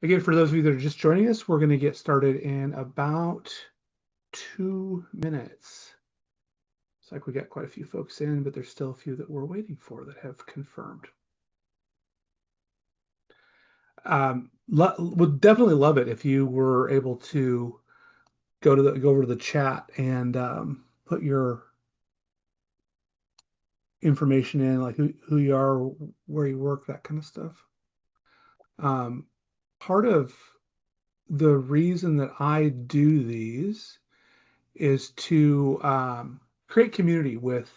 Again, for those of you that are just joining us, we're going to get started in about 2 minutes. It's like we got quite a few folks in, but there's still a few that we're waiting for that have confirmed. Would definitely love it if you were able to go over to the chat and put your information in, like who you are, where you work, that kind of stuff. Part of the reason that I do these is to create community with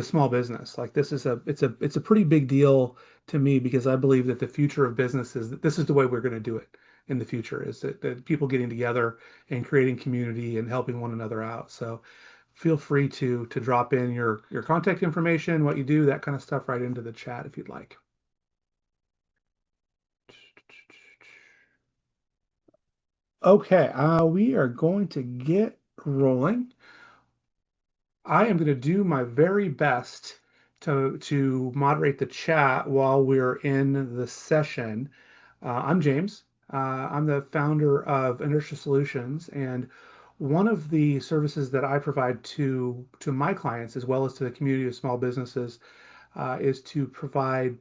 small business. Like this is it's a pretty big deal to me because I believe that the future of business is that this is the way we're going to do it in the future, is that people getting together and creating community and helping one another out. So feel free to drop in your contact information, what you do, that kind of stuff right into the chat if you'd like. Okay, we are going to get rolling. I am going to do my very best to moderate the chat while we're in the session. I'm James. I'm the founder of Inertia Solutions, and one of the services that I provide to my clients as well as to the community of small businesses is to provide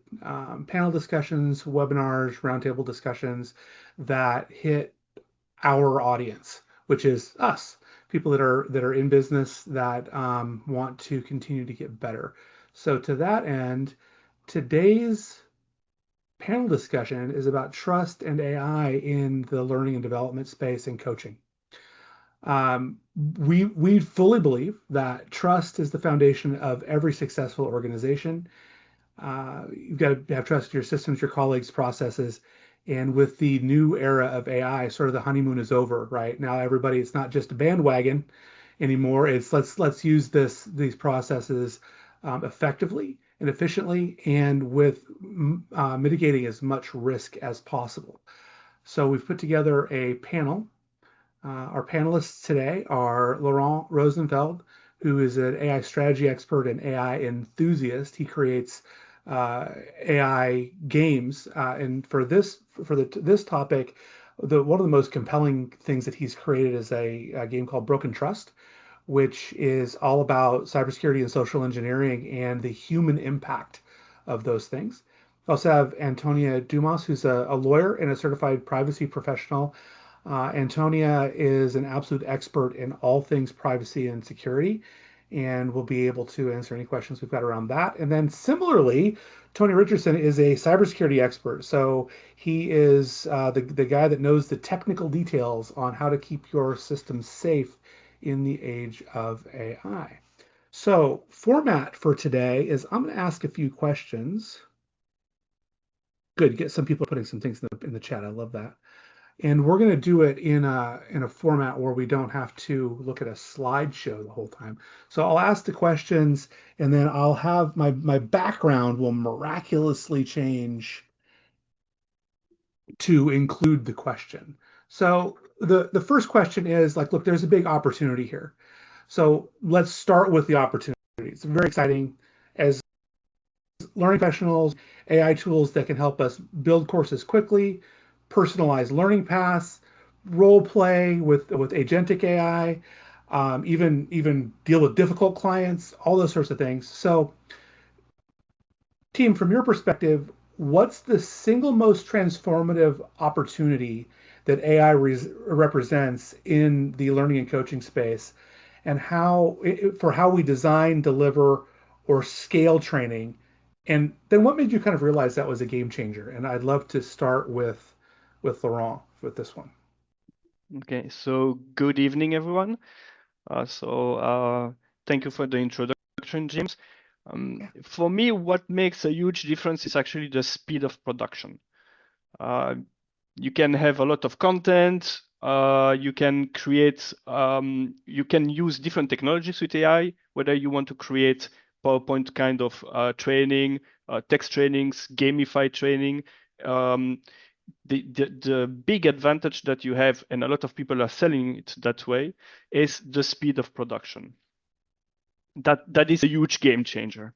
panel discussions, webinars, roundtable discussions that hit our audience, which is us, people that are in business that want to continue to get better. So to that end, today's panel discussion is about trust and AI in the learning and development space and coaching. We fully believe that trust is the foundation of every successful organization. You've got to have trust in your systems, your colleagues, processes. And with the new era of AI, sort of the honeymoon is over, right? Now everybody, it's not just a bandwagon anymore. It's let's use these processes effectively and efficiently and with mitigating as much risk as possible. So we've put together a panel. Our panelists today are Laurent Rozenfeld, who is an AI strategy expert and AI enthusiast. He creates AI games, and for this topic, one of the most compelling things that he's created is a game called Broken Trust, which is all about cybersecurity and social engineering and the human impact of those things. We also have Antonia Dumas, who's a lawyer and a certified privacy professional. Antonia is an absolute expert in all things privacy and security, and will be able to answer any questions we've got around that. And then similarly, Tony Richardson is a cybersecurity expert. So he is the guy that knows the technical details on how to keep your systems safe in the age of AI. So format for today is I'm going to ask a few questions. Good, get some people putting some things in the chat. I love that. And we're going to do it in a format where we don't have to look at a slideshow the whole time. So I'll ask the questions, and then I'll have my background will miraculously change to include the question. So the first question is like, look, there's a big opportunity here. So let's start with the opportunity. It's very exciting as learning professionals, AI tools that can help us build courses quickly, personalized learning paths, role play with agentic AI, even deal with difficult clients, all those sorts of things. So, team, from your perspective, what's the single most transformative opportunity that AI represents in the learning and coaching space, and how we design, deliver, or scale training? And then what made you kind of realize that was a game changer? And I'd love to start with Laurent with this one. Okay, so good evening, everyone. Thank you for the introduction, James. For me, what makes a huge difference is actually the speed of production. You can have a lot of content. You can create, you can use different technologies with AI, whether you want to create PowerPoint kind of training, text trainings, gamified training. The big advantage that you have, and a lot of people are selling it that way, is the speed of production. That is a huge game changer,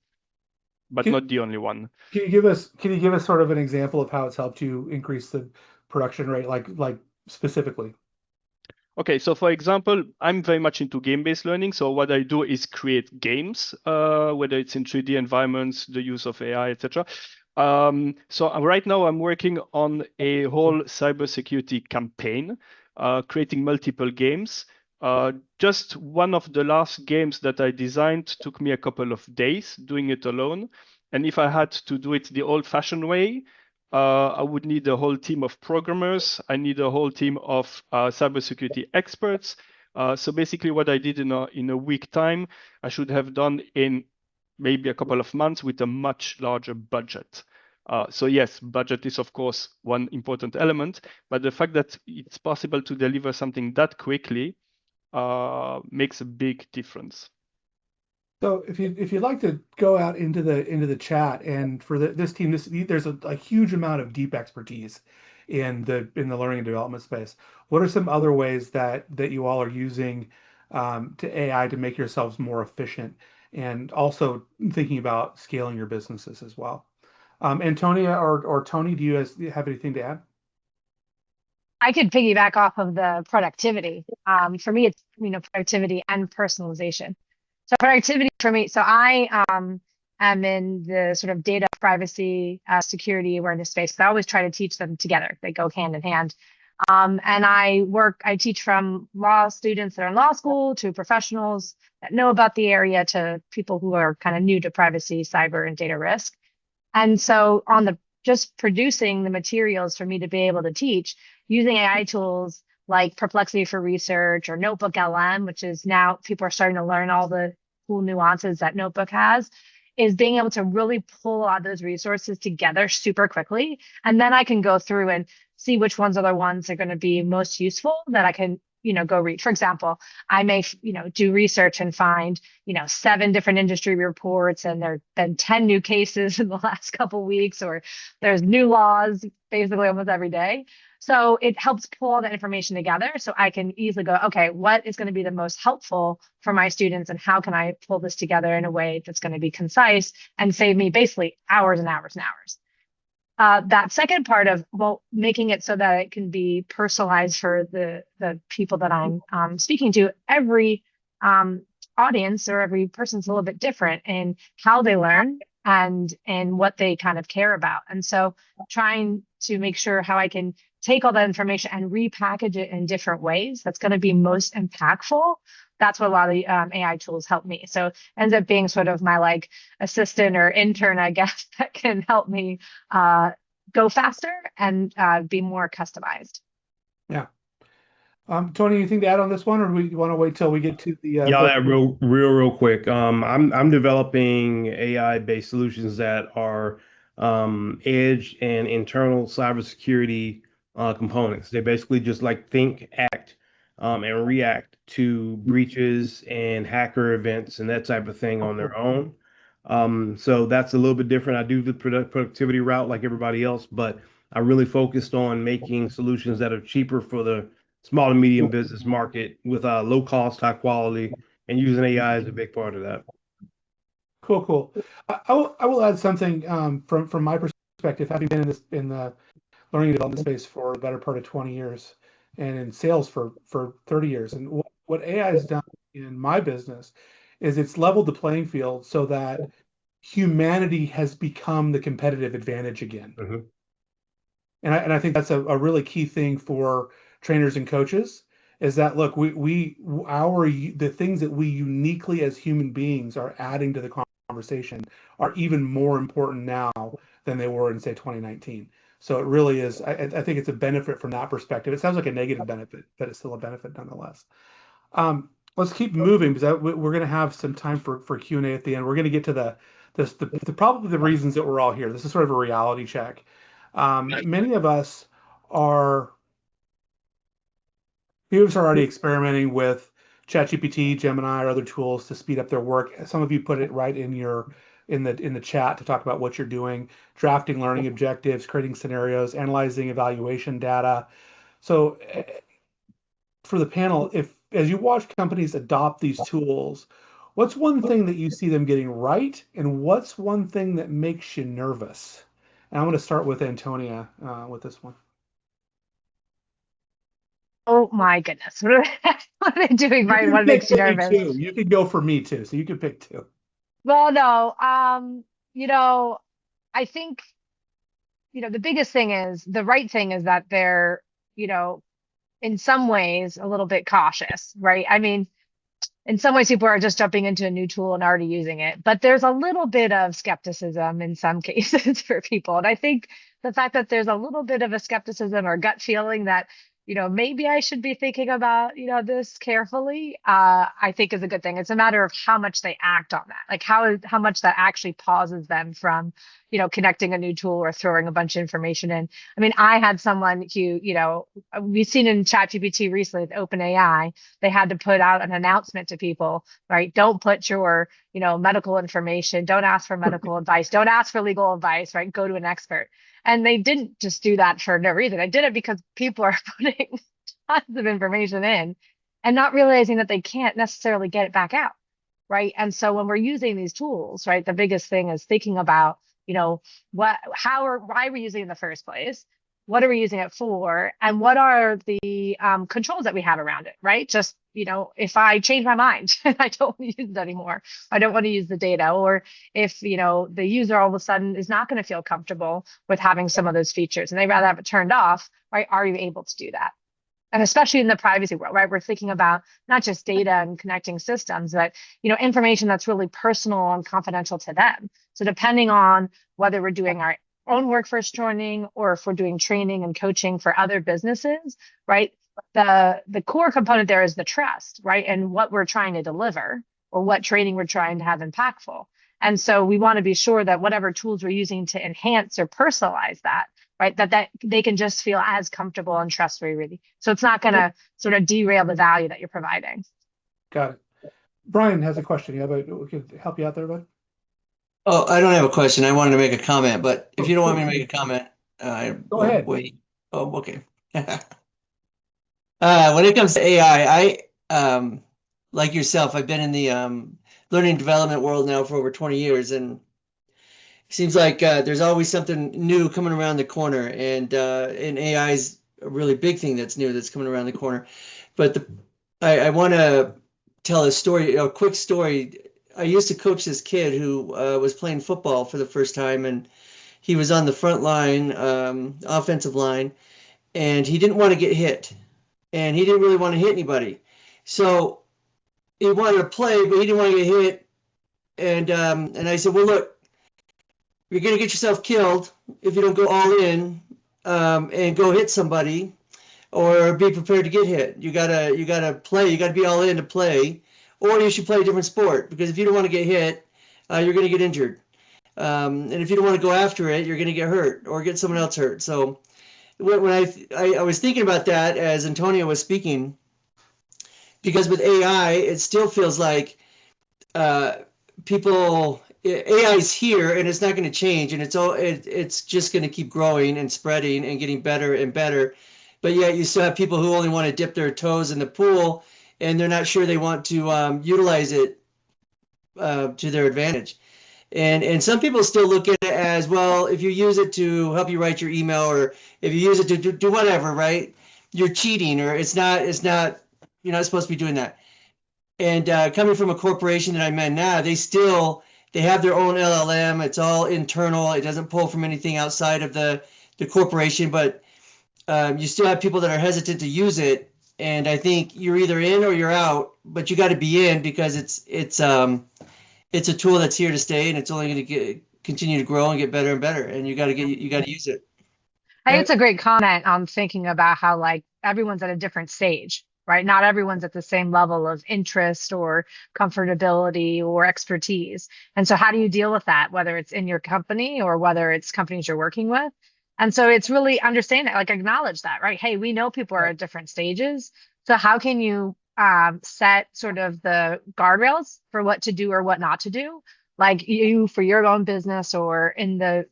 but not the only one. Can you give us sort of an example of how it's helped you increase the production rate, like specifically? Okay, so for example, I'm very much into game-based learning. So what I do is create games, whether it's in 3D environments, the use of AI, etc. So right now I'm working on a whole cybersecurity campaign, creating multiple games. Just one of the last games that I designed took me a couple of days doing it alone. And if I had to do it the old-fashioned way, I would need a whole team of programmers. I need a whole team of cybersecurity experts. So basically, what I did in a week time, I should have done in maybe a couple of months with a much larger budget. So yes, budget is of course one important element, but the fact that it's possible to deliver something that quickly makes a big difference. So if you'd like to go out into the chat, and for this team, there's a huge amount of deep expertise in the learning and development space. What are some other ways that you all are using to AI to make yourselves more efficient, and also thinking about scaling your businesses as well? Antonia or Tony, do you guys have anything to add? I could piggyback off of the productivity. For me, it's productivity and personalization. So productivity for me. So I am in the sort of data privacy, security awareness space. But I always try to teach them together. They go hand in hand. And I teach from law students that are in law school to professionals that know about the area to people who are kind of new to privacy, cyber, and data risk. And so on the just producing the materials for me to be able to teach using AI tools like Perplexity for Research or Notebook LM, which is now people are starting to learn all the cool nuances that Notebook has, is being able to really pull all those resources together super quickly. And then I can go through and see which ones are the ones that are going to be most useful that I can, go read. For example, I may, do research and find, 7 different industry reports, and there've been 10 new cases in the last couple of weeks, or there's new laws basically almost every day. So it helps pull all that information together so I can easily go, okay, what is going to be the most helpful for my students, and how can I pull this together in a way that's going to be concise and save me basically hours and hours and hours. That second part of, well, making it so that it can be personalized for the people that I'm speaking to. Every audience or every person's a little bit different in how they learn and what they kind of care about. And so trying to make sure how I can take all that information and repackage it in different ways that's going to be most impactful. That's what a lot of the AI tools help me. So it ends up being sort of my like assistant or intern, I guess, that can help me go faster and be more customized. Yeah. Tony, anything to add on this one, or do we want to wait till we get to the Yeah, book? that real quick. I'm developing AI-based solutions that are edge and internal cybersecurity components. They basically just like think, act, and react to breaches and hacker events and that type of thing Oh, on cool. their own. So that's a little bit different. I do the productivity route like everybody else, but I really focused on making solutions that are cheaper for the small and medium business market with low cost, high quality, and using AI is a big part of that. Cool, cool. I will add something from my perspective, having been in the learning and development space for the better part of 20 years, and in sales for 30 years. And what AI has done in my business is it's leveled the playing field so that humanity has become the competitive advantage again. Mhm. And I think that's a really key thing for trainers and coaches, is that look, the things that we uniquely as human beings are adding to the conversation are even more important now than they were in, say, 2019. So it really is. I think it's a benefit from that perspective. It sounds like a negative benefit, but it's still a benefit nonetheless. Let's keep moving, because we're going to have some time for Q&A at the end. We're going to get to probably the reasons that we're all here. This is sort of a reality check. Many of us are already experimenting with ChatGPT, Gemini, or other tools to speed up their work. Some of you put it right in the chat to talk about what you're doing, drafting learning objectives, creating scenarios, analyzing evaluation data. So for the panel, if as you watch companies adopt these tools, what's one thing that you see them getting right, and what's one thing that makes you nervous? And I'm going to start with Antonia with this one. Oh my goodness. What are they doing, You right? can What makes pick you any nervous? two. You can go for me too. So you can pick two. Well, no. You know, I think, the biggest thing is the right thing is that they're, you know, in some ways a little bit cautious, right? I mean, in some ways people are just jumping into a new tool and already using it, but there's a little bit of skepticism in some cases for people. And I think the fact that there's a little bit of a skepticism or gut feeling that, maybe I should be thinking about, this carefully, I think is a good thing. It's a matter of how much they act on that, like how much that actually pauses them from, connecting a new tool or throwing a bunch of information in. I mean, I had someone who, we've seen in ChatGPT recently with OpenAI, they had to put out an announcement to people, right? Don't put your, medical information, don't ask for medical advice, don't ask for legal advice, right? Go to an expert. And they didn't just do that for no reason. They did it because people are putting tons of information in and not realizing that they can't necessarily get it back out, right? And so when we're using these tools, right, the biggest thing is thinking about, why are we using it in the first place? What are we using it for? And what are the controls that we have around it, right? Just, if I change my mind, I don't want to use it anymore. I don't want to use the data. Or if, the user all of a sudden is not going to feel comfortable with having some of those features and they rather have it turned off, right? Are you able to do that? And especially in the privacy world, right? We're thinking about not just data and connecting systems, but, information that's really personal and confidential to them. So depending on whether we're doing our own workforce training or if we're doing training and coaching for other businesses, right? The core component there is the trust, right? And what we're trying to deliver or what training we're trying to have impactful. And so we want to be sure that whatever tools we're using to enhance or personalize that, right, that they can just feel as comfortable and trustworthy. So it's not going to sort of derail the value that you're providing. Got it. Brian has a question. Yeah, but we could help you out there, bud. Oh, I don't have a question. I wanted to make a comment, but if you don't want me to make a comment, I Go will ahead. wait. Oh, okay. When it comes to AI, like yourself, I've been in the learning and development world now for over 20 years, and it seems like there's always something new coming around the corner, and AI is a really big thing that's new that's coming around the corner. But I want to tell a story, a quick story. I used to coach this kid who was playing football for the first time, and he was on the front line, offensive line, and he didn't want to get hit, and he didn't really want to hit anybody. So he wanted to play, but he didn't want to get hit. And I said, well, look, you're going to get yourself killed if you don't go all in and go hit somebody or be prepared to get hit. You gotta play. You gotta be all in to play, or you should play a different sport, because if you don't want to get hit, you're gonna get injured. And if you don't want to go after it, you're gonna get hurt or get someone else hurt. So when I was thinking about that as Antonia was speaking, because with AI, it still feels like people. AI is here and it's not going to change, and it's just going to keep growing and spreading and getting better and better. But yet you still have people who only want to dip their toes in the pool, and they're not sure they want to utilize it to their advantage. And some people still look at it as, well, if you use it to help you write your email, or if you use it to do whatever, right, you're cheating, or it's not you're not supposed to be doing that. And coming from a corporation that I'm in now, they have their own LLM. It's all internal. It doesn't pull from anything outside of the corporation, but you still have people that are hesitant to use it. And I think you're either in or you're out, but you got to be in, because it's a tool that's here to stay, and it's only going to continue to grow and get better and better. And you got to use it. I think it's a great comment on thinking about how like everyone's at a different stage, right? Not everyone's at the same level of interest or comfortability or expertise. And so how do you deal with that, whether it's in your company or whether it's companies you're working with? And so it's really understand that, like acknowledge that, right? Hey, we know people are at different stages. So how can you set sort of the guardrails for what to do or what not to do? Like you for your own business or in the,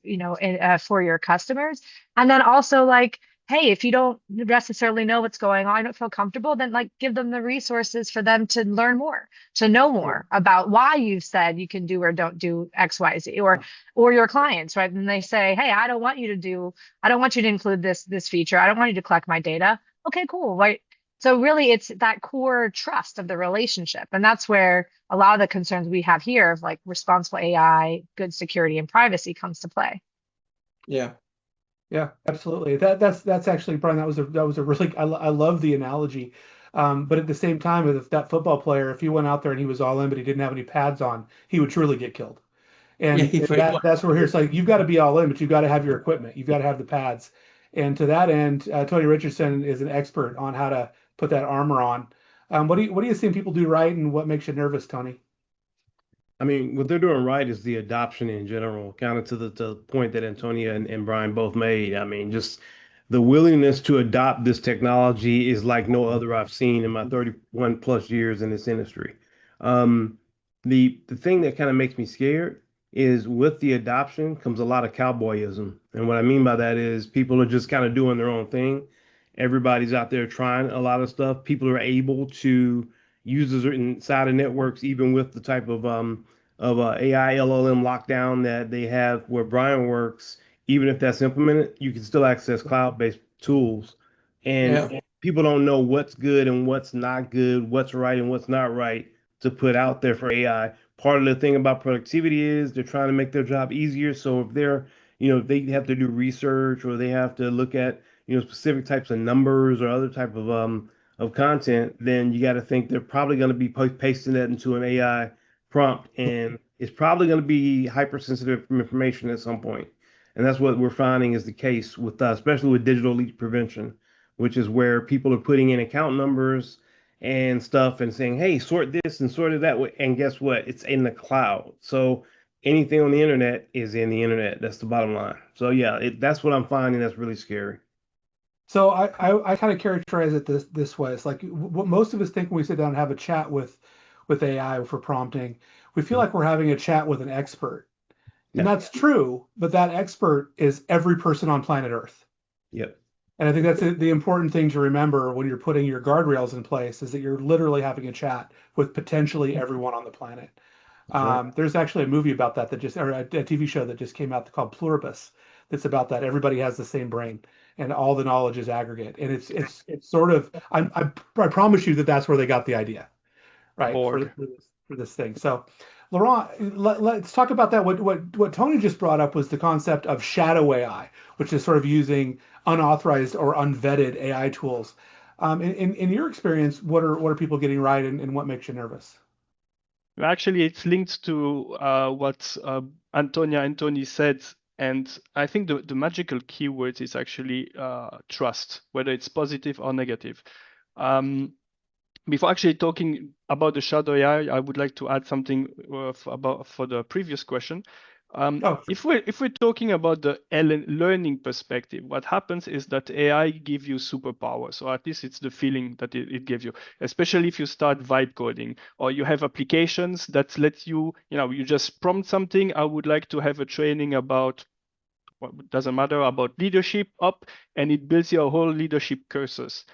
for your customers. And then also like, hey, if you don't necessarily know what's going on, I don't feel comfortable, then like give them the resources for them to learn more, to know more about why you've said you can do or don't do X, Y, Z, or your clients, right? And they say, hey, I don't want you to include this feature. I don't want you to collect my data. Okay, cool. Right. So really, it's that core trust of the relationship. And that's where a lot of the concerns we have here of like responsible AI, good security and privacy comes to play. Yeah. Yeah, absolutely. That's actually, Brian, that was a really, I love the analogy. But at the same time, if that football player, if he went out there and he was all in, but he didn't have any pads on, he would truly get killed. Yeah, And, he's and right. that's where here it's like you've got to be all in, but you've got to have your equipment, you've got to have the pads. And to that end, Tony Richardson is an expert on how to put that armor on. What do you see people do right, and what makes you nervous, Tony? I mean, what they're doing right is the adoption in general, kind of to the point that Antonia and Brian both made. I mean, just the willingness to adopt this technology is like no other I've seen in my 31 plus years in this industry. Um, the thing that kind of makes me scared is with the adoption comes a lot of cowboyism. And what I mean by that is people are just kind of doing their own thing. Everybody's out there trying a lot of stuff. People are able to users are inside of networks, even with the type of AI LLM lockdown that they have where Brian works. Even if that's implemented, you can still access cloud-based tools, Yeah. and people don't know what's good and what's not good, what's right and what's not right to put out there for AI. Part of the thing about productivity is they're trying to make their job easier. So if they're, they have to do research or they have to look at, specific types of numbers or other type of content, then you got to think they're probably going to be pasting that into an AI prompt, and it's probably going to be hypersensitive information at some point. And that's what we're finding is the case with us, especially with digital leak prevention, which is where people are putting in account numbers and stuff and saying, hey, sort this and sort it that way. And guess what? It's in the cloud. So anything on the internet is in the internet. That's the bottom line. So yeah, that's what I'm finding that's really scary. So I kind of characterize it this way. It's like what most of us think when we sit down and have a chat with AI for prompting, we feel like we're having a chat with an expert. And Yeah. that's true, but that expert is every person on planet Earth. Yep. And I think that's the important thing to remember when you're putting your guardrails in place is that you're literally having a chat with potentially everyone on the planet. That's right. There's actually a movie about that or a TV show that just came out called Pluribus. That's about that. Everybody has the same brain, and all the knowledge is aggregate. And it's sort of I promise you that that's where they got the idea, right? Borg. For this thing. So, Laurent, let's talk about that. What Tony just brought up was the concept of shadow AI, which is sort of using unauthorized or unvetted AI tools. In your experience, what are people getting right, and what makes you nervous? Actually, it's linked to what Antonia and Tony said. And I think the magical keyword is actually trust, whether it's positive or negative. Before actually talking about the shadow AI, I would like to add something for the previous question. Oh, if we're talking about the learning perspective, what happens is that AI give you superpowers, or at least it's the feeling that it gives you. Especially if you start vibe coding, or you have applications that let you, you just prompt something. I would like to have a training about what doesn't matter about leadership up, and it builds your whole leadership curses.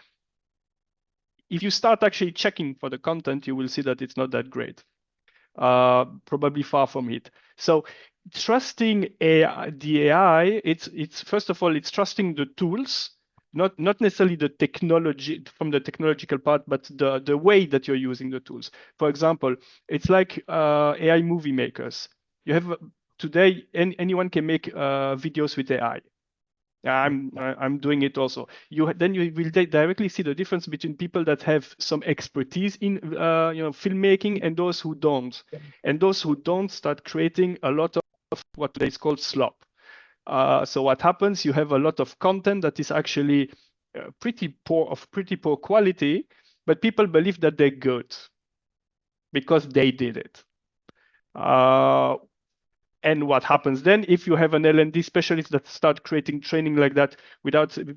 If you start actually checking for the content, you will see that it's not that great. Probably far from it. So trusting the AI, it's first of all, it's trusting the tools, not necessarily the technology from the technological part, but the way that you're using the tools. For example, it's like AI movie makers. You have today anyone can make videos with AI. I'm doing it also. Then you will directly see the difference between people that have some expertise in filmmaking and those who don't. And those who don't start creating a lot of what today is called slop. So what happens? You have a lot of content that is actually pretty poor quality, but people believe that they're good because they did it. And what happens then if you have an L&D specialist that start creating training like that without the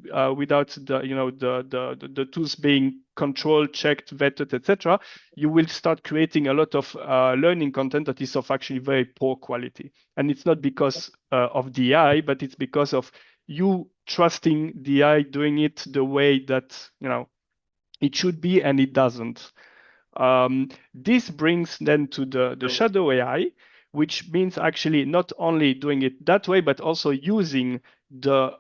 the tools being controlled, checked, vetted, etc.? You will start creating a lot of learning content that is of actually very poor quality, and it's not because of the AI, but it's because of you trusting the AI doing it the way that it should be, and it doesn't. This brings then to the shadow AI, which means actually not only doing it that way, but also using the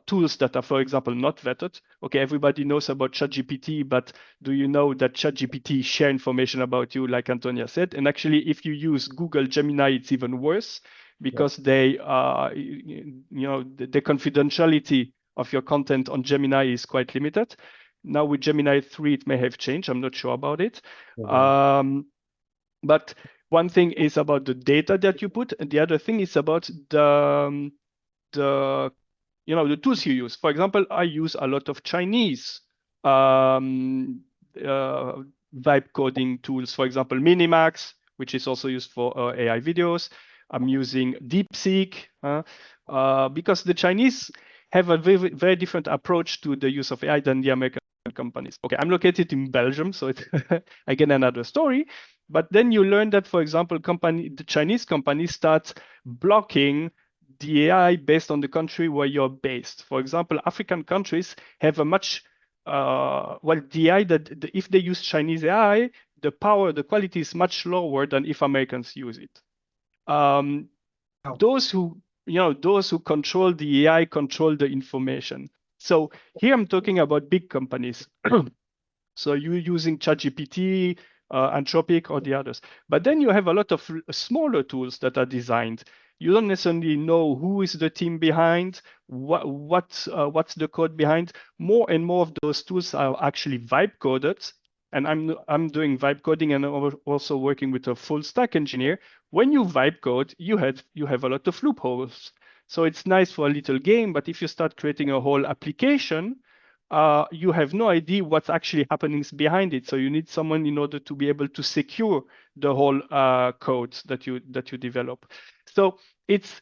tools that are, for example, not vetted. Okay, everybody knows about ChatGPT, but do you know that ChatGPT share information about you, like Antonia said? And actually, if you use Google Gemini, it's even worse because they, the confidentiality of your content on Gemini is quite limited. Now with Gemini 3, it may have changed. I'm not sure about it. But one thing is about the data that you put, and the other thing is about the tools you use. For example, I use a lot of Chinese vibe coding tools. For example, Minimax, which is also used for AI videos. I'm using DeepSeek because the Chinese have a very, very different approach to the use of AI than the American companies. Okay, I'm located in Belgium, so it's again another story. But then you learn that, for example, the Chinese companies start blocking the AI based on the country where you're based. For example, African countries have a much the AI that if they use Chinese AI, the quality is much lower than if Americans use it. Those who control the AI control the information. So here I'm talking about big companies. So you're using ChatGPT, Anthropic, or the others. But then you have a lot of smaller tools that are designed. You don't necessarily know who is the team behind, what's the code behind. More and more of those tools are actually vibe coded. And I'm doing vibe coding and also working with a full stack engineer. When you vibe code, you have a lot of loopholes. So it's nice for a little game, but if you start creating a whole application, you have no idea what's actually happening behind it. So you need someone in order to be able to secure the whole code that you develop. So it's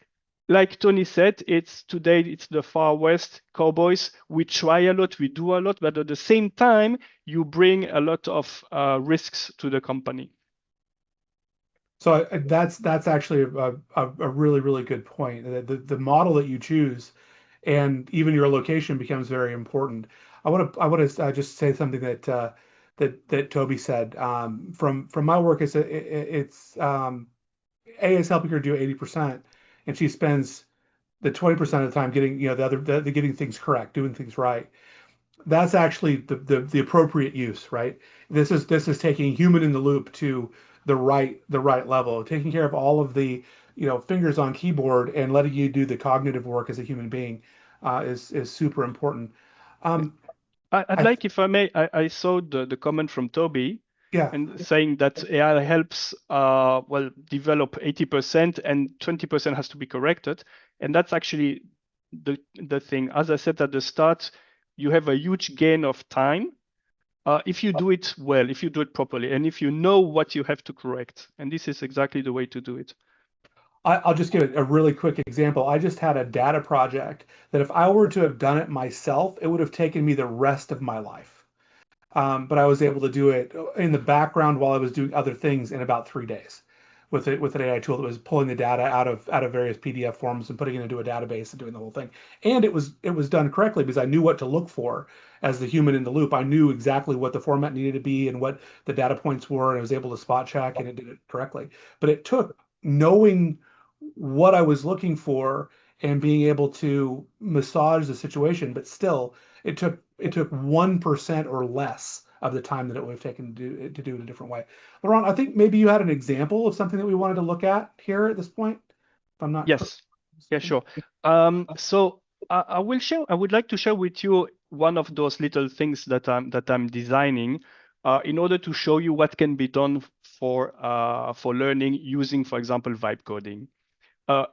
like Tony said, it's the Far West cowboys. We try a lot, we do a lot, but at the same time, you bring a lot of risks to the company. So that's actually a really, really good point. The model that you choose and even your location becomes very important. I want to just say something that Toby said. From my work, it's A is helping her do 80%, and she spends the 20% of the time getting the getting things correct, doing things right. That's actually the appropriate use, right? This is taking human in the loop to the right level, taking care of all of the fingers on keyboard and letting you do the cognitive work as a human being is super important. I'd like, if I may, I saw the comment from Toby. Yeah. And saying that AI helps develop 80% and 20% has to be corrected. And that's actually the thing. As I said at the start, you have a huge gain of time if you do it well, if you do it properly, and if you know what you have to correct. And this is exactly the way to do it. I'll just give a really quick example. I just had a data project that if I were to have done it myself, it would have taken me the rest of my life. But I was able to do it in the background while I was doing other things in about 3 days with an AI tool that was pulling the data out of various PDF forms and putting it into a database and doing the whole thing. And it was done correctly because I knew what to look for as the human in the loop. I knew exactly what the format needed to be and what the data points were, and I was able to spot check, and it did it correctly. But it took knowing what I was looking for and being able to massage the situation, but still it took 1% or less of the time that it would have taken to do it a different way. Laurent, I think maybe you had an example of something that we wanted to look at here at this point. If I'm not. Yes. Yeah, sure. So I would like to share with you one of those little things that I'm designing in order to show you what can be done for learning using, for example, vibe coding.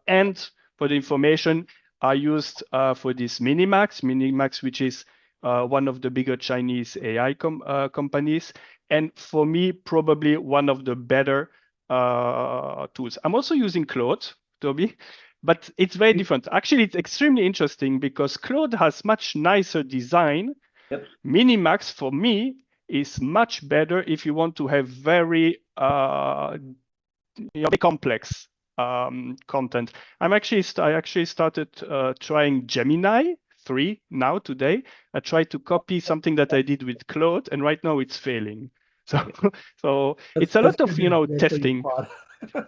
And for the information I used for this Minimax, which is one of the bigger Chinese AI companies, and for me, probably one of the better tools. I'm also using Claude, Toby, but it's very different. Actually, it's extremely interesting because Claude has much nicer design. Yep. Minimax, for me, is much better if you want to have very complex content. I actually started trying Gemini 3 now today. I tried to copy something that I did with Claude, and right now it's failing. So it's a lot of testing.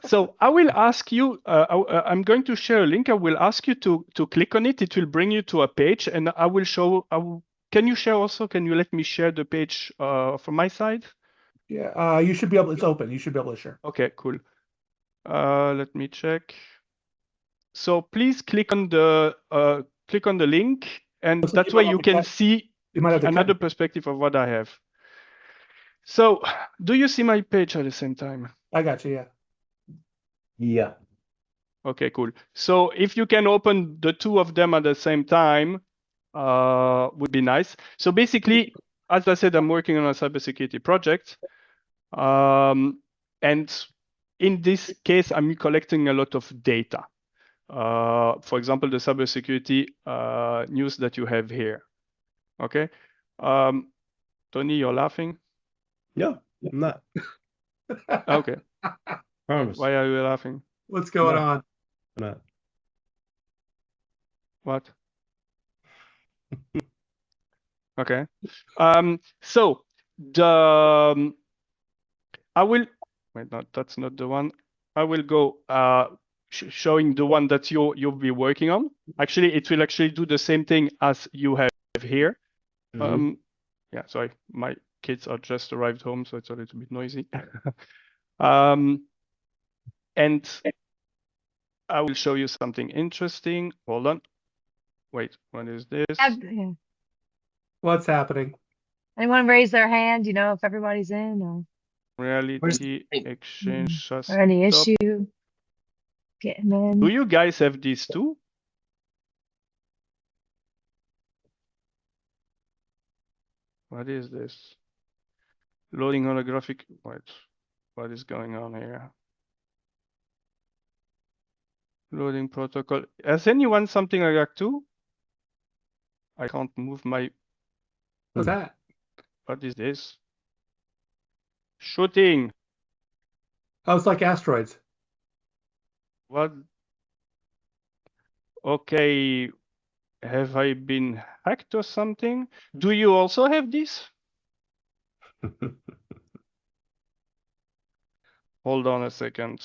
So I will ask you, I'm going to share a link. I will ask you to click on it. It will bring you to a page, and I will show. Can you share also? Can you let me share the page from my side? Yeah, you should be able. It's open. You should be able to share. Okay, cool. Let me check. So please click on the link, and Looks like that way you can see you might have to another cut. perspective of what I have. So, do you see my page at the same time? I got you. Yeah. Yeah. Okay, cool. So if you can open the two of them at the same time, would be nice. So basically, as I said, I'm working on a cybersecurity project. And in this case, I'm collecting a lot of data. For example, the cybersecurity news that you have here. Okay. Tony, you're laughing? No, I'm not. Okay. Promise. Why are you laughing? What's going on? I'm not. What? Okay. So the I will wait. No, that's not the one. I will go showing the one that you'll be working on. Actually, it will actually do the same thing as you have here. Mhm. Yeah. Sorry, my kids are just arrived home, so it's a little bit noisy. And I will show you something interesting. Hold on. Wait, what is this? Yeah. What's happening? Anyone raise their hand? You know, if everybody's in or Reality exchange or just any stop. issue getting Do in. you guys have these too? What is this? Loading holographic. Wait, what is going on here? Loading protocol. Has anyone something like that too? I can't move my. What's that? What is this? Shooting. Oh, it's like asteroids. What? Okay. Have I been hacked or something? Do you also have this? Hold on a second.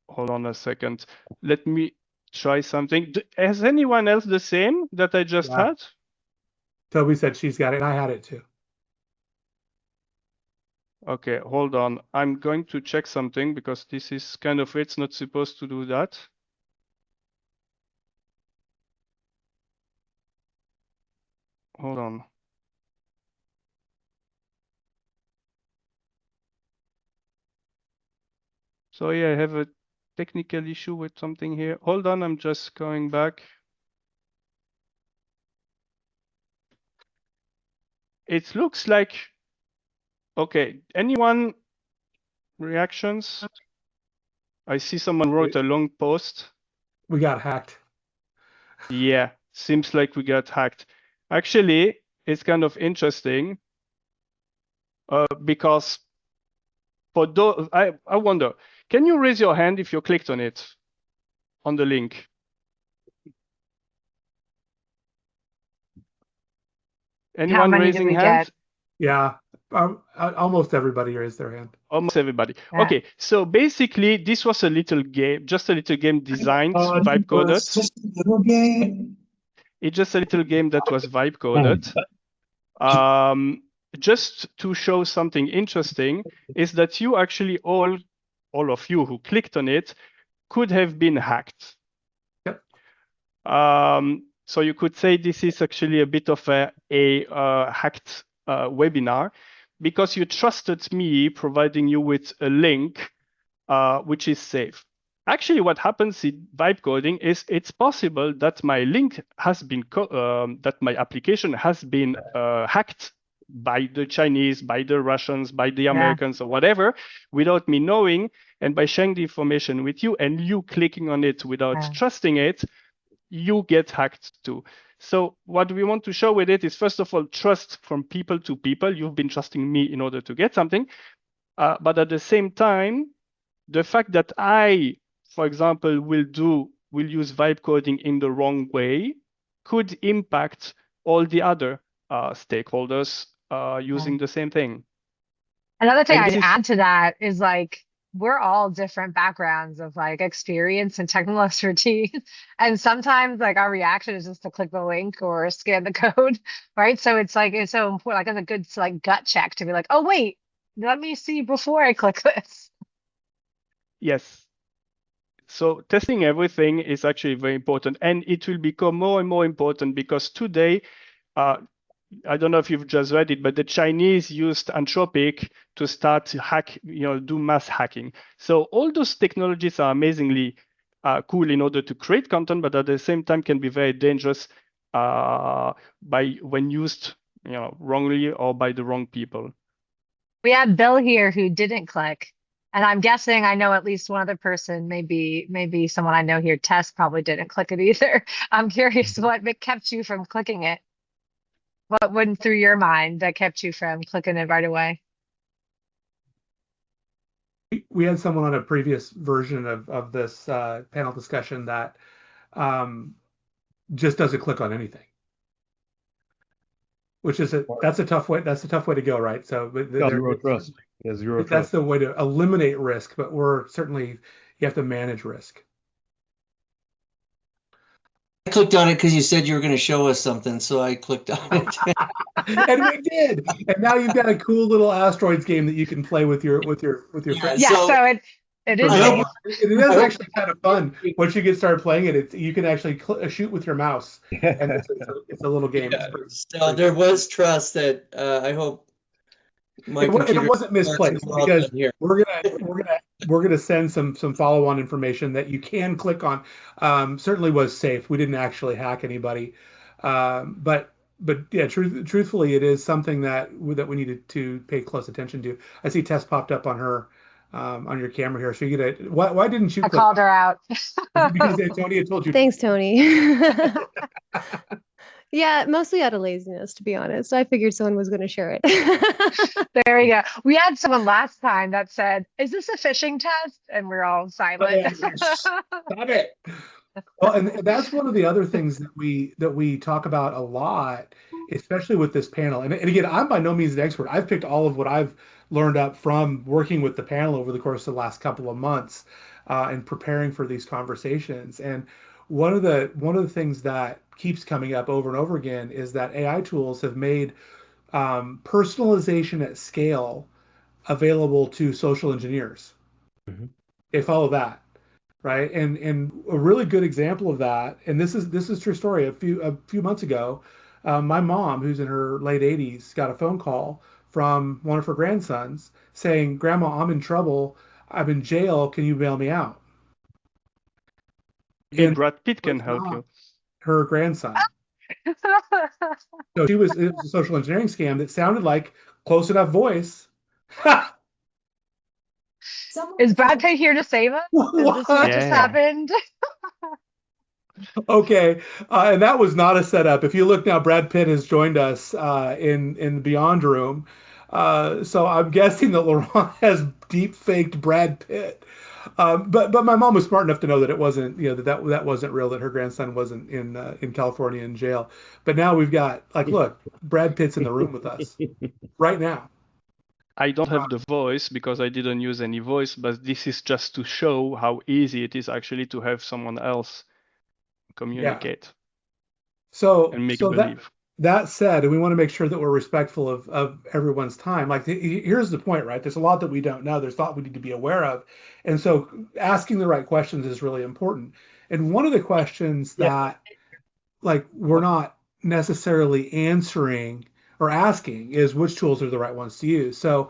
Hold on a second. Let me try something. Has anyone else the same that I just Yeah. had? Toby said she's got it. I had it too. Okay, hold on. I'm going to check something because this is kind of, it's not supposed to do that. Hold on. Sorry, I have a technical issue with something here. Hold on, I'm just going back. It looks like, okay, anyone reactions? I see someone wrote a long post. We got hacked. Yeah, seems like we got hacked. Actually, it's kind of interesting because for those, I wonder, can you raise your hand if you clicked on it, on the link? How Anyone many do raising we hands? get? Yeah. Almost everybody raised their hand. Almost everybody. Yeah. Okay, so basically, this was a little game, just a little game designed, vibe coded. Just a little game. It's just a little game that was vibe coded. Just to show something interesting is that you actually all of you who clicked on it could have been hacked. Yep. So you could say this is actually a bit of a hacked webinar because you trusted me providing you with a link which is safe. Actually, what happens in vibe coding is it's possible that my link has been, that my application has been hacked by the Chinese, by the Russians, by the Americans, or whatever, without me knowing. And by sharing the information with you and you clicking on it without trusting it, you get hacked too. So what we want to show with it is, first of all, trust from people to people. You've been trusting me in order to get something. But at the same time, the fact that I, for example, will use vibe coding in the wrong way could impact all the other stakeholders using the same thing. Another thing And I'd this is add to that is like we're all different backgrounds of like experience and technical expertise. And sometimes like our reaction is just to click the link or scan the code, right? So it's like it's so important, like it's a good like gut check to be like, oh wait, let me see before I click this. yes. So testing everything is actually very important, and it will become more and more important because today, I don't know if you've just read it, but the Chinese used Anthropic to start do mass hacking. So all those technologies are amazingly cool in order to create content, but at the same time can be very dangerous by when used, wrongly or by the wrong people. We had Bill here who didn't click. And I'm guessing I know at least one other person, maybe someone I know here, Tess probably didn't click it either. I'm curious what kept you from clicking it. What went through your mind that kept you from clicking it right away? We had someone on a previous version of this panel discussion that um, just doesn't click on anything, which is that's a tough way. That's a tough way to go, right? So Zero trust. Yeah, zero that's trust. the way to eliminate risk, but we're certainly you have to manage risk. I clicked on it because you said you were going to show us something, so I clicked on it. And we did. And now you've got a cool little asteroids game that you can play with your Yeah, friends. Yeah, so so it is For I a hope, game. It I is hope actually kind of fun. Once you get started playing it, you can actually shoot with your mouse, and it's a little game. It's yeah, pretty, so there was trust that I hope my and it computer wasn't works when misplaced we're all because done here. we're gonna send some follow-on information that you can click on. Certainly was safe. We didn't actually hack anybody, but yeah, truthfully, it is something that we needed to pay close attention to. I see Tess popped up on her on your camera here. So you get it. Why didn't you I click called on her out. it? Is it because Antonia told you? Thanks, Tony. Yeah, mostly out of laziness, to be honest. I figured someone was going to share it. There we go. We had someone last time that said, "Is this a phishing test?" And we're all silent. Stop it. Well, and that's one of the other things that we talk about a lot, especially with this panel. And again, I'm by no means an expert. I've picked all of what I've learned up from working with the panel over the course of the last couple of months and preparing for these conversations. And one of the things that keeps coming up over and over again is that AI tools have made personalization at scale available to social engineers. Mhm. They follow that, right? And a really good example of that, and this is true story. A few months ago, my mom, who's in her late 80s, got a phone call from one of her grandsons saying, "Grandma, I'm in trouble. I'm in jail. Can you bail me out?" Maybe And Brad Pitt it was can help not you. her grandson. So it was a social engineering scam that sounded like close enough voice. Is Brad Pitt here to save us? Is this what What? just Yeah. happened? Okay, and that was not a setup. If you look now, Brad Pitt has joined us in the Beyond Room. So I'm guessing that Laurent has deep faked Brad Pitt. But my mom was smart enough to know that it wasn't, that wasn't real, that her grandson wasn't in California in jail. But now we've got, like, look, Brad Pitt's in the room with us right now. I don't have the voice because I didn't use any voice, but this is just to show how easy it is actually to have someone else Yeah. communicate So and make so that believe. that said, and we want to make sure that we're respectful of everyone's time. Like, here's the point, right? There's a lot that we don't know. There's a lot we need to be aware of, and so asking the right questions is really important. And one of the questions Yeah. that, like, we're not necessarily answering or asking is which tools are the right ones to use. So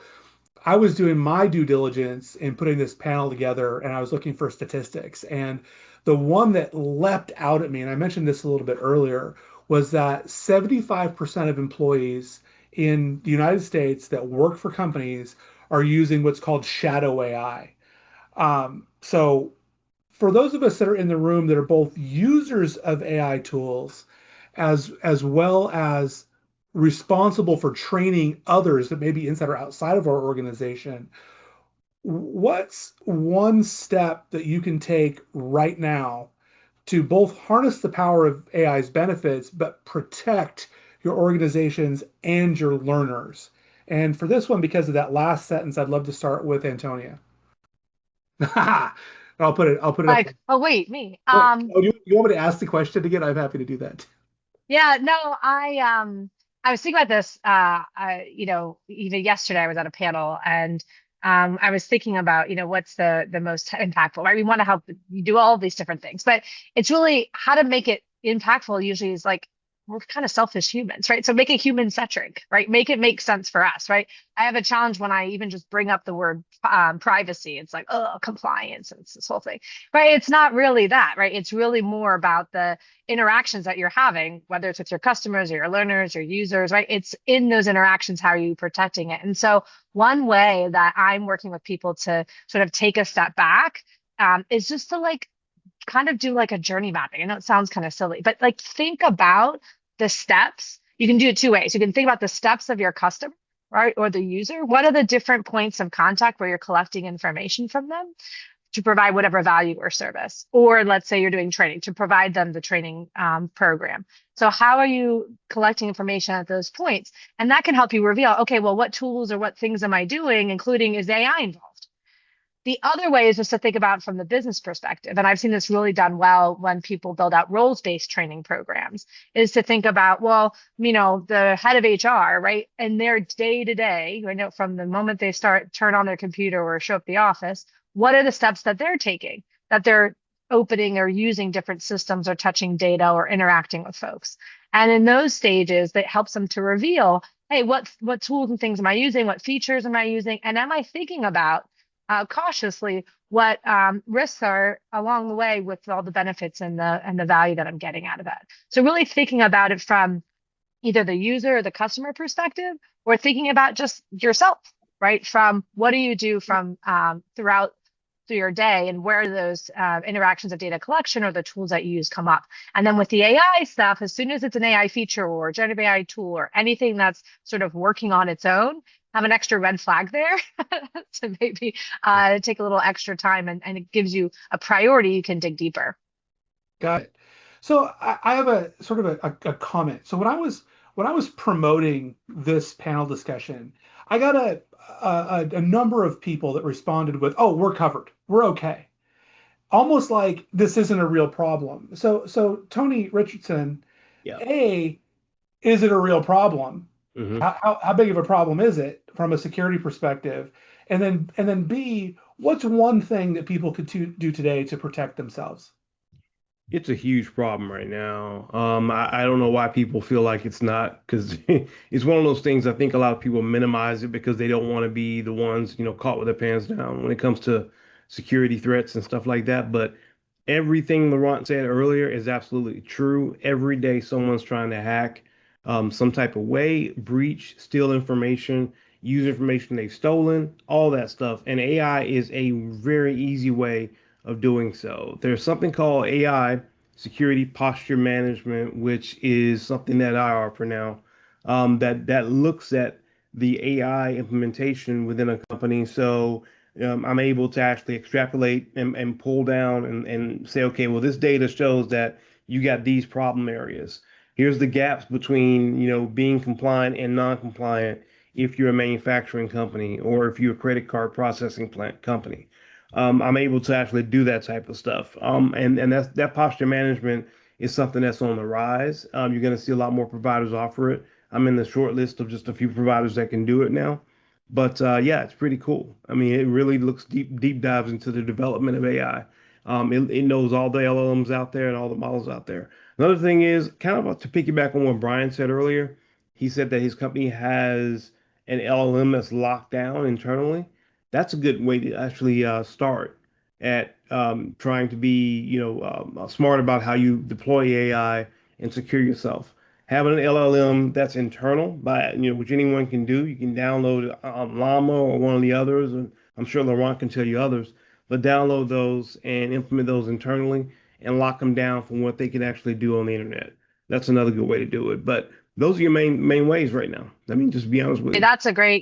I was doing my due diligence in putting this panel together, and I was looking for statistics. And the one that leapt out at me, and I mentioned this a little bit earlier, was that 75% of employees in the United States that work for companies are using what's called shadow AI. So for those of us that are in the room that are both users of AI tools as well as responsible for training others that may be inside or outside of our organization, what's one step that you can take right now to both harness the power of AI's benefits but protect your organizations and your learners? And for this one, because of that last sentence, I'd love to start with Antonia. I'll put it up. Like, oh wait, me. Wait, oh, you want me to ask the question again? I'm happy to do that. Yeah, no, I was thinking about this even yesterday I was at a panel and I was thinking about, what's the most impactful, right? We want to help you do all these different things, but it's really how to make it impactful usually is like we're kind of selfish humans, right? So make it human centric, right? Make it make sense for us, right? I have a challenge when I even just bring up the word privacy. It's like, oh, compliance, and it's this whole thing, right? It's not really that, right? It's really more about the interactions that you're having, whether it's with your customers or your learners or users, right? It's in those interactions, how are you protecting it? And so one way that I'm working with people to sort of take a step back is just to like kind of do like a journey mapping. I know it sounds kind of silly, but like think about the steps. You can do it two ways. You can think about the steps of your customer, right? Or the user. What are the different points of contact where you're collecting information from them to provide whatever value or service? Or let's say you're doing training to provide them the training program. So how are you collecting information at those points? And that can help you reveal, okay, well, what tools or what things am I doing, including is AI involved? The other way is just to think about from the business perspective. And I've seen this really done well when people build out roles-based training programs, is to think about, well, the head of HR, right? And their day to day, from the moment they turn on their computer or show up at the office, what are the steps that they're taking, that they're opening or using different systems or touching data or interacting with folks. And in those stages, that helps them to reveal, hey, what tools and things am I using? What features am I using? And am I thinking about cautiously what risks are along the way with all the benefits and the value that I'm getting out of that. So really thinking about it from either the user or the customer perspective, or thinking about just yourself, right? From what do you do from through your day, and where those interactions of data collection or the tools that you use come up. And then with the AI stuff, as soon as it's an AI feature or generative AI tool or anything that's sort of working on its own, have an extra red flag there to maybe take a little extra time, and it gives you a priority, you can dig deeper. Got it. So I have a sort of a comment. So when I was promoting this panel discussion, I got a number of people that responded with, "Oh, we're covered. We're okay." Almost like this isn't a real problem. So Tony Richardson, Yeah. A, is it a real problem? Mhm. How big of a problem is it from a security perspective? And then B, what's one thing that people could do today to protect themselves? It's a huge problem right now. I don't know why people feel like it's not, because it's one of those things. I think a lot of people minimize it because they don't want to be the ones, caught with their pants down when it comes to security threats and stuff like that. But everything Laurent said earlier is absolutely true. Every day, someone's trying to hack some type of way, breach, steal information, use information they've stolen, all that stuff. And AI is a very easy way of doing so. There's something called AI security posture management, which is something that I offer now, that looks at the AI implementation within a company. So I'm able to actually extrapolate and pull down and say, okay, well, this data shows that you got these problem areas. Here's the gaps between, being compliant and non-compliant if you're a manufacturing company or if you're a credit card processing plant company. I'm able to actually do that type of stuff. And that posture management is something that's on the rise. You're going to see a lot more providers offer it. I'm in the short list of just a few providers that can do it now. But yeah, it's pretty cool. I mean, it really looks deep dives into the development of AI. It knows all the LLMs out there and all the models out there. Another thing is kind of to piggyback on what Brian said earlier. He said that his company has an LLM that's locked down internally. That's a good way to actually start at trying to be, smart about how you deploy AI and secure yourself. Having an LLM that's internal, which anyone can do. You can download Llama or one of the others, and I'm sure Laurent can tell you others. But download those and implement those internally and lock them down from what they can actually do on the internet. That's another good way to do it. But those are your main ways right now. I mean, just to be honest with you. That's a great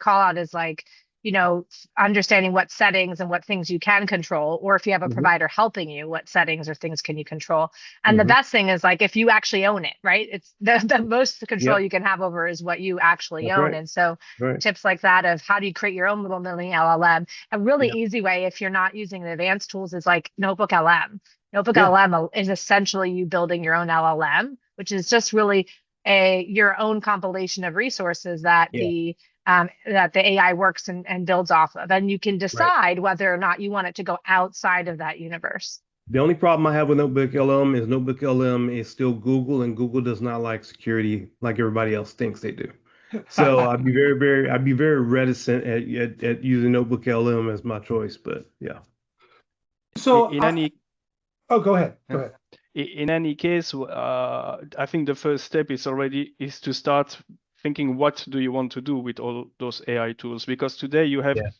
call out, is like, understanding what settings and what things you can control, or if you have a Mm-hmm. provider helping you, what settings or things can you control. And the Mm-hmm. best thing is like if you actually own it, right? It's the most control Yep. you can have over is what you actually That's own. right. And so Right. tips like that of how do you create your own little mini LLM? A really Yep. easy way if you're not using the advanced tools is like Notebook LM. Notebook Yeah. LM is essentially you building your own LLM, which is just really your own compilation of resources that Yeah. the AI works and builds off of. And you can Right. decide whether or not you want it to go outside of that universe. The only problem I have with Notebook LM is Notebook LM is still Google, and Google does not like security like everybody else thinks they do. So I'd be very reticent at using Notebook LM as my choice. But yeah. So In any go ahead. Go Yeah. ahead. In any case, I think the first step is to start thinking what do you want to do with all those AI tools, because today you have, Yeah.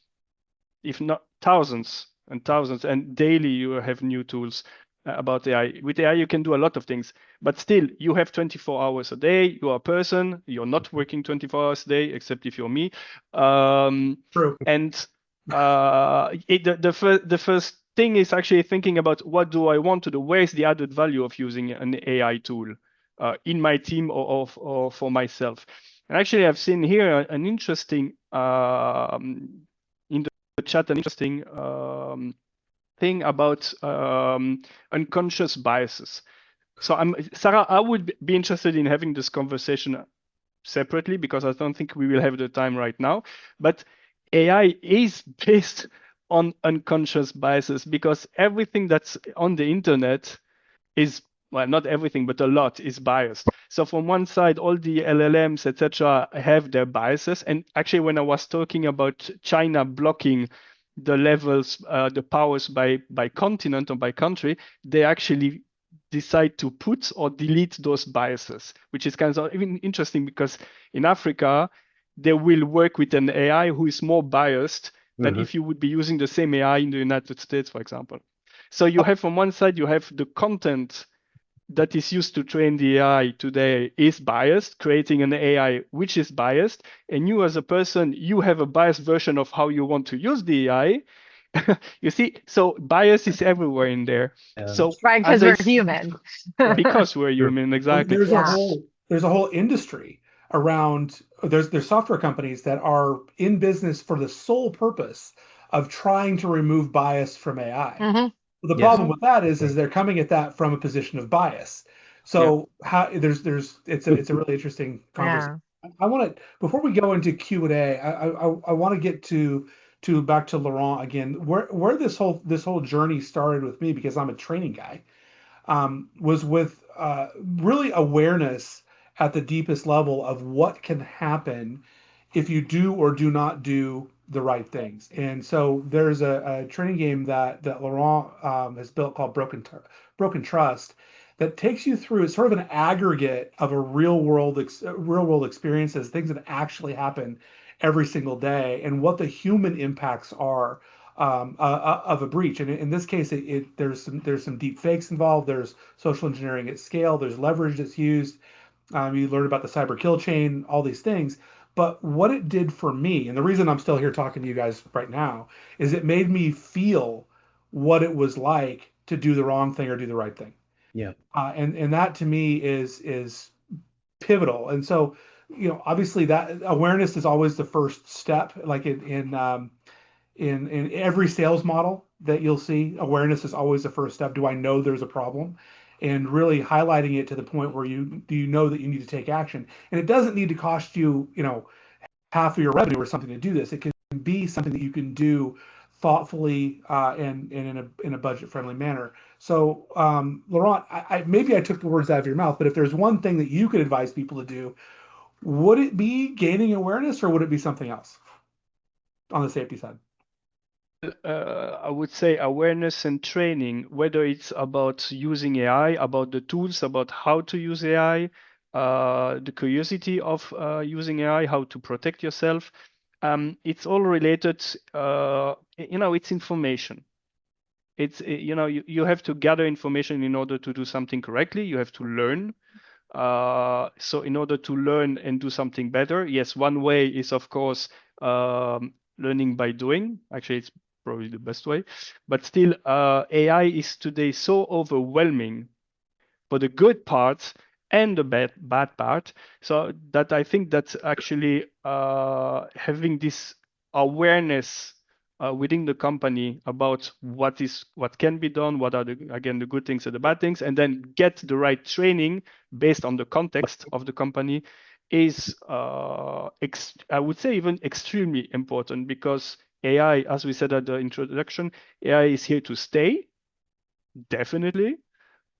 if not thousands and thousands, and daily you have new tools about AI. With AI, you can do a lot of things, but still you have 24 hours a day. You are a person. You're not working 24 hours a day, except if you're me. True. And the first thing is actually thinking about what do I want to do? Where is the added value of using an AI tool in my team or for myself? And actually, I've seen here an interesting in the chat, an interesting thing about unconscious biases. So Sarah, I would be interested in having this conversation separately because I don't think we will have the time right now. But AI is based on unconscious biases because everything that's on the internet is, well, not everything, but a lot is biased. So from one side, all the LLMs, etc., have their biases. And actually, when I was talking about China blocking the levels, the powers by continent or by country, they actually decide to put or delete those biases, which is kind of even interesting because in Africa, they will work with an AI who is more biased than Mm-hmm. if you would be using the same AI in the United States, for example. So you have from one side, you have the content that is used to train the AI today is biased, creating an AI which is biased. And you as a person, you have a biased version of how you want to use the AI. You see, so bias is everywhere in there. So Right, because as I we're human. because we're Sure. human, And exactly. Yeah. there's a whole industry around there's software companies that are in business for the sole purpose of trying to remove bias from AI. hmm The Yes. problem with that is they're coming at that from a position of bias. So how it's a really interesting conversation. Yeah. I want to before we go into Q&A, I want to get to back to Laurent again, where this whole journey started with me because I'm a training guy, was with really awareness at the deepest level of what can happen if you do or do not do the right things. And so there's a training game that Laurent has built called Broken Trust that takes you through. It's sort of an aggregate of a real world experiences, things that actually happen every single day, and what the human impacts are of a breach. And in this case, there's some deep fakes involved. There's social engineering at scale. There's leverage that's used. You learn about the cyber kill chain, all these things. But what it did for me, and the reason I'm still here talking to you guys right now, is it made me feel what it was like to do the wrong thing or do the right thing. Yeah. And that to me is pivotal. And so, obviously that awareness is always the first step. Like in every sales model that you'll see, awareness is always the first step. Do I know there's a problem? And really highlighting it to the point where you know that you need to take action. And it doesn't need to cost you, half of your revenue or something to do this. It can be something that you can do thoughtfully and in a budget friendly manner. So, Laurent, maybe I took the words out of your mouth, but if there's one thing that you could advise people to do, would it be gaining awareness or would it be something else on the safety side? I would say awareness and training, whether it's about using AI, about the tools, about how to use AI, the curiosity of using AI, how to protect yourself. It's all related, it's information. You have to gather information in order to do something correctly. You have to learn. So in order to learn and do something better, yes, one way is, of course, learning by doing. Actually, it's probably the best way. But still, AI is today so overwhelming for the good parts and the bad part. So that I think that's actually having this awareness within the company about what can be done, what are the good things and the bad things, and then get the right training based on the context of the company is I would say even extremely important, because AI, as we said at the introduction, AI is here to stay, definitely.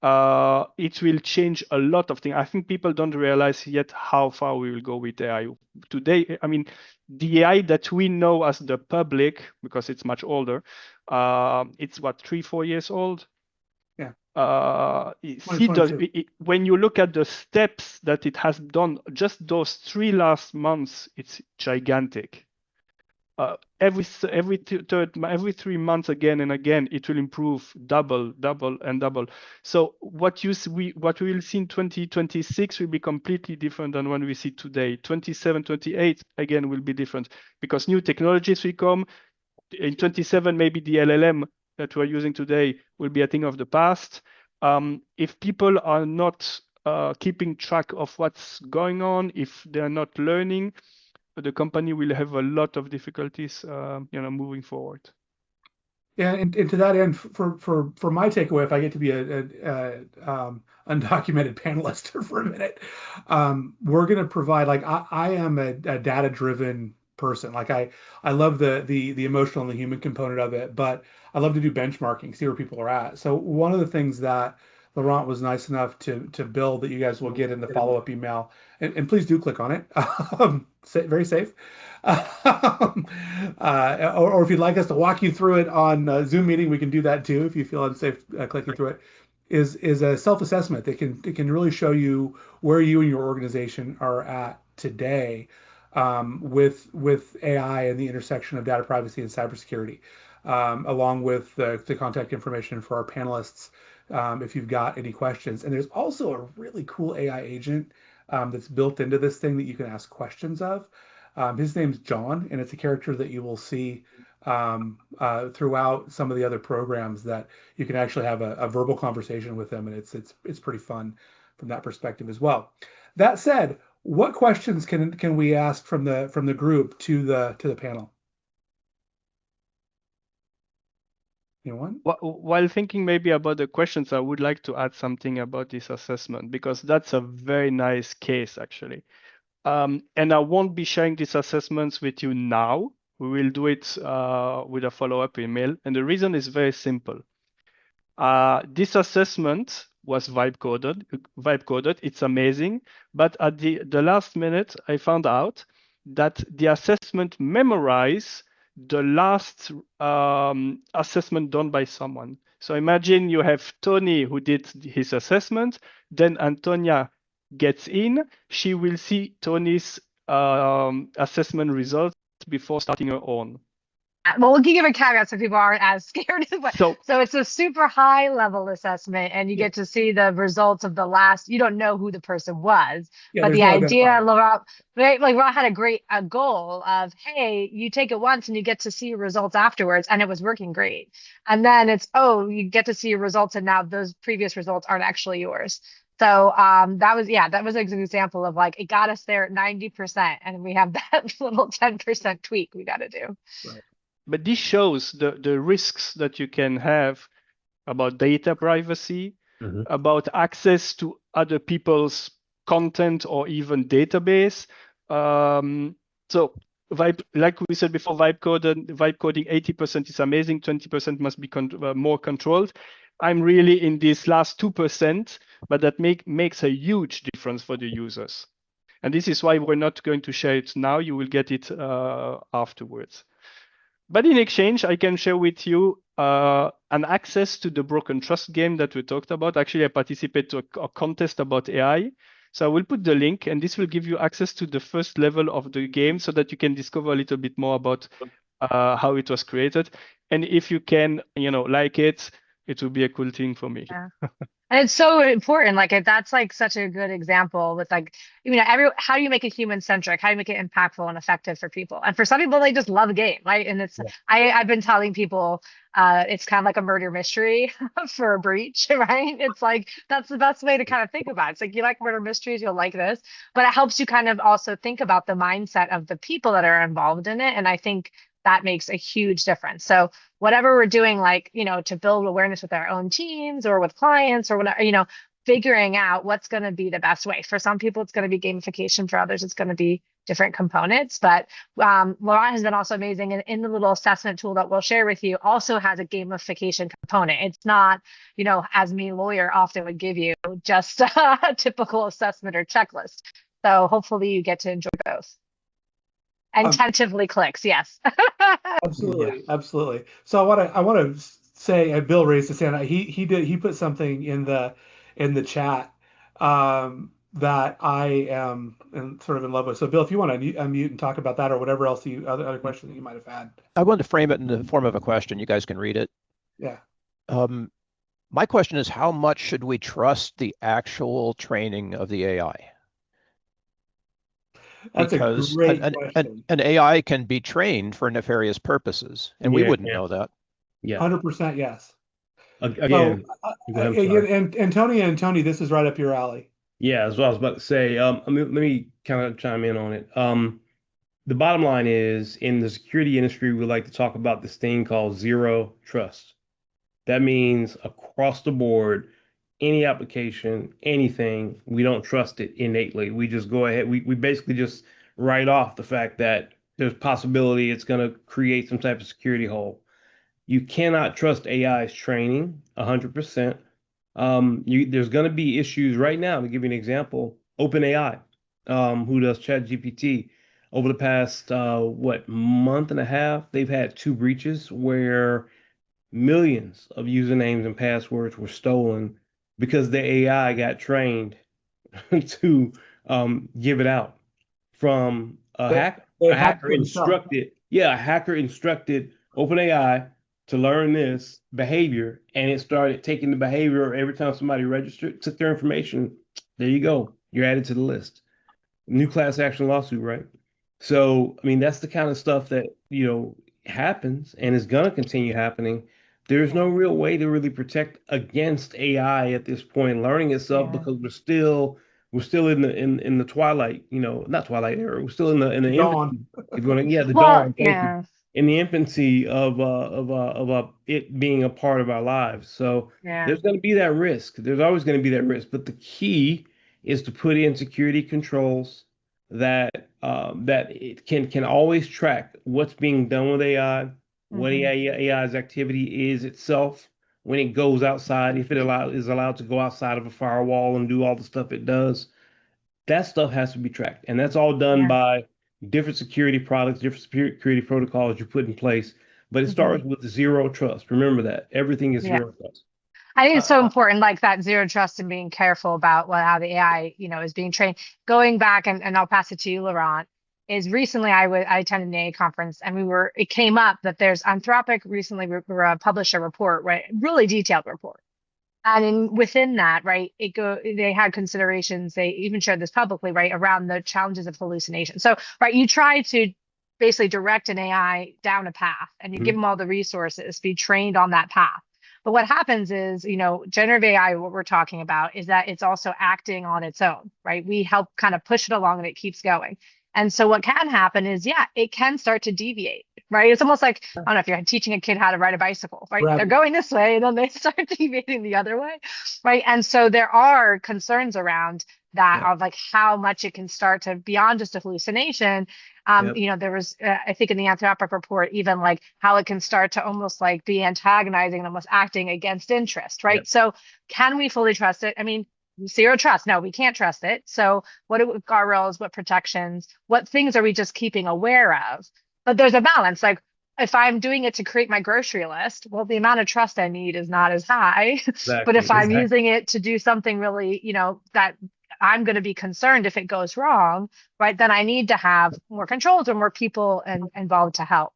It will change a lot of things. I think people don't realize yet how far we will go with AI. Today, I mean, the AI that we know as the public, because it's much older, it's what, 3-4 years old? Yeah. When you look at the steps that it has done, just those 3 last months, it's gigantic. Every 3 months, again and again, it will improve, double and double. So what we will see in 2026 will be completely different than what we see today. 27, 28 again will be different, because new technologies will come. In 27, maybe the LLM that we're using today will be a thing of the past. If people are not keeping track of what's going on, if they're not learning, the company will have a lot of difficulties, moving forward. Yeah, and to that end, for my takeaway, if I get to be a undocumented panelist for a minute, we're going to provide, like, I am a data-driven person. Like, I love the emotional and the human component of it, but I love to do benchmarking, see where people are at. So one of the things that Laurent was nice enough to build, that you guys will get in the follow-up email, and please do click on it. Very safe. Or if you'd like us to walk you through it on Zoom meeting, we can do that too. If you feel unsafe clicking through it, is a self-assessment that can really show you where you and your organization are at today, with AI and the intersection of data privacy and cybersecurity, along with the contact information for our panelists, if you've got any questions. And there's also a really cool AI agent that's built into this thing that you can ask questions of. His name's John, and it's a character that you will see throughout some of the other programs, that you can actually have a verbal conversation with him, and it's pretty fun from that perspective as well. That said, what questions can we ask from the group to the panel? Anyone? While thinking maybe about the questions, I would like to add something about this assessment, because that's a very nice case, actually. And I won't be sharing these assessments with you now. We will do it with a follow-up email. And the reason is very simple. This assessment was vibe coded. It's amazing. But at the last minute, I found out that the assessment memorized the last assessment done by someone. So imagine you have Tony who did his assessment, then Antonia gets in, she will see Tony's assessment results before starting her own. Well, we'll give a caveat so people aren't as scared. So it's a super high level assessment, and you get to see the results of the last. You don't know who the person was, but the idea, Laurent, right? Like Laurent had a goal of, hey, you take it once and you get to see your results afterwards, and it was working great. And then it's, oh, you get to see your results, and now those previous results aren't actually yours. So that was an example of, like, it got us there at 90%, and we have that little 10% tweak we got to do. Right. But this shows the risks that you can have about data privacy, about access to other people's content or even database. So like we said before, vibe coding 80% is amazing, 20% must be more controlled. I'm really in this last 2%, but that makes a huge difference for the users. And this is why we're not going to share it now. You will get it afterwards. But in exchange, I can share with you an access to the Broken Trust game that we talked about. Actually, I participate to a contest about AI. So I will put the link, and this will give you access to the first level of the game, so that you can discover a little bit more about how it was created. And if you can, like it, it would be a cool thing for me. Yeah. And it's so important. Like that's like such a good example with like, how do you make it human centric? How do you make it impactful and effective for people? And for some people, they just love a game, right? And Yeah. I've been telling people, it's kind of like a murder mystery for a breach, right? It's like, that's the best way to kind of think about it. It's like, you like murder mysteries, you'll like this, but it helps you kind of also think about the mindset of the people that are involved in it. And I think that makes a huge difference. So whatever we're doing, like, to build awareness with our own teams or with clients or whatever, figuring out what's going to be the best way. For some people, it's going to be gamification. For others, it's going to be different components. But Laurent has been also amazing. And in the little assessment tool that we'll share with you also has a gamification component. It's not, as me lawyer often would give you, just a typical assessment or checklist. So hopefully you get to enjoy both. And tentatively clicks, yes. Absolutely, absolutely. So I want to say, Bill raised his hand. He put something in the chat that I am sort of in love with. So Bill, if you want to unmute and talk about that or whatever else other question that you might have had. I wanted to frame it in the form of a question. You guys can read it. Yeah. My question is, how much should we trust the actual training of the AI? That's because a great question. an AI can be trained for nefarious purposes, and we wouldn't know that. Yeah. 100% yes. Again, and Antonia and Tony, this is right up your alley. Yeah, as well, I was about to say, let me kind of chime in on it. The bottom line is, in the security industry, we like to talk about this thing called zero trust. That means across the board, any application, anything, we don't trust it innately. We just go ahead. We basically just write off the fact that there's possibility it's going to create some type of security hole. You cannot trust AI's training 100%. There's going to be issues right now. To give you an example, OpenAI, who does ChatGPT, over the past month and a half, they've had 2 breaches where millions of usernames and passwords were stolen because the AI got trained to give it out from a hacker. A hacker instructed OpenAI to learn this behavior, and it started taking the behavior every time somebody registered, took their information. There you go. You're added to the list. New class action lawsuit, right? So, I mean, that's the kind of stuff that, happens and is going to continue happening. There's no real way to really protect against AI at this point learning itself because we're still in the twilight, not twilight era. We're still in the dawn. Infancy, the dawn. Thank you. In the infancy of it being a part of our lives. So there's going to be that risk. There's always going to be that risk. But the key is to put in security controls that it can always track what's being done with AI, what AI's activity is itself when it goes outside, if it is allowed to go outside of a firewall and do all the stuff it does. That stuff has to be tracked, and that's all done by different security products, different security protocols you put in place. But it starts with zero trust. Remember that everything is zero trust. I think it's so important, like that zero trust and being careful about how the AI, is being trained. Going back, and I'll pass it to you, Laurent, is recently I attended an AI conference, and it came up that there's Anthropic recently published a report, right, really detailed report. And within that, right, they had considerations, they even shared this publicly, right, around the challenges of hallucination. So, right, you try to basically direct an AI down a path and you give them all the resources, be trained on that path. But what happens is, generative AI, what we're talking about is that it's also acting on its own, right? We help kind of push it along and it keeps going. And so what can happen is, it can start to deviate, right? It's almost like, I don't know if you're teaching a kid how to ride a bicycle, right? They're going this way and then they start deviating the other way, right? And so there are concerns around that of like how much it can start to beyond just a hallucination. There was, I think in the Anthropic report, even like how it can start to almost like be antagonizing and almost acting against interest, right? So can we fully trust it? I mean, zero trust. No, we can't trust it. So what guardrails, what protections, what things are we just keeping aware of? But there's a balance. Like if I'm doing it to create my grocery list, well, the amount of trust I need is not as high. But if I'm using it to do something really, that I'm going to be concerned if it goes wrong, right? Then I need to have more controls or more people involved to help.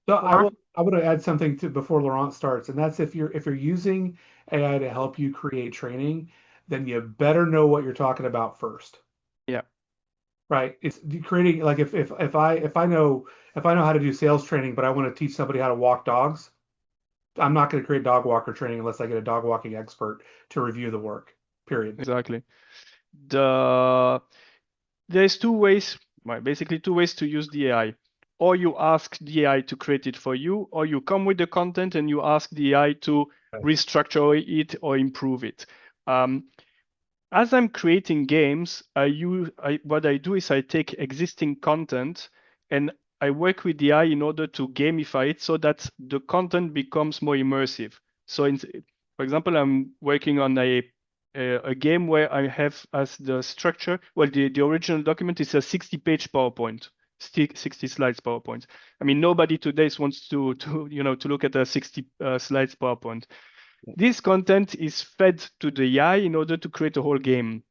So I want to add something to before Laurent starts, and that's if you're using AI to help you create training, then you better know what you're talking about first. Yeah. Right. It's creating like if I know how to do sales training, but I want to teach somebody how to walk dogs, I'm not going to create dog walker training unless I get a dog walking expert to review the work. Period. Exactly. There's basically two ways to use the AI. Or you ask the AI to create it for you, or you come with the content and you ask the AI to restructure it or improve it. As I'm creating games, what I do is I take existing content and I work with the AI in order to gamify it so that the content becomes more immersive. So, for example, I'm working on a game where I have as the structure, well, the original document is a 60-page PowerPoint, 60 slides PowerPoint. I mean, nobody today wants to look at a 60 slides PowerPoint. This content is fed to the AI in order to create a whole game.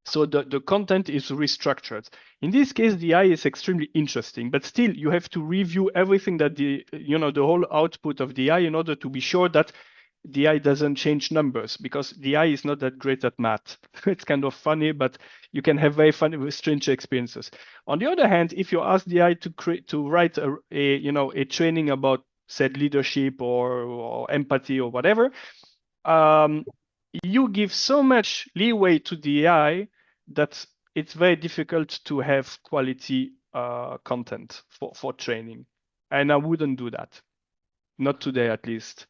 So the content is restructured. In this case, the AI is extremely interesting, but still you have to review everything that the whole output of the AI in order to be sure that the AI doesn't change numbers, because the AI is not that great at math. It's kind of funny, but you can have very funny, strange experiences. On the other hand, if you ask the AI to write a training about said leadership or empathy or whatever, you give so much leeway to the AI that it's very difficult to have quality content for training. And I wouldn't do that. Not today, at least.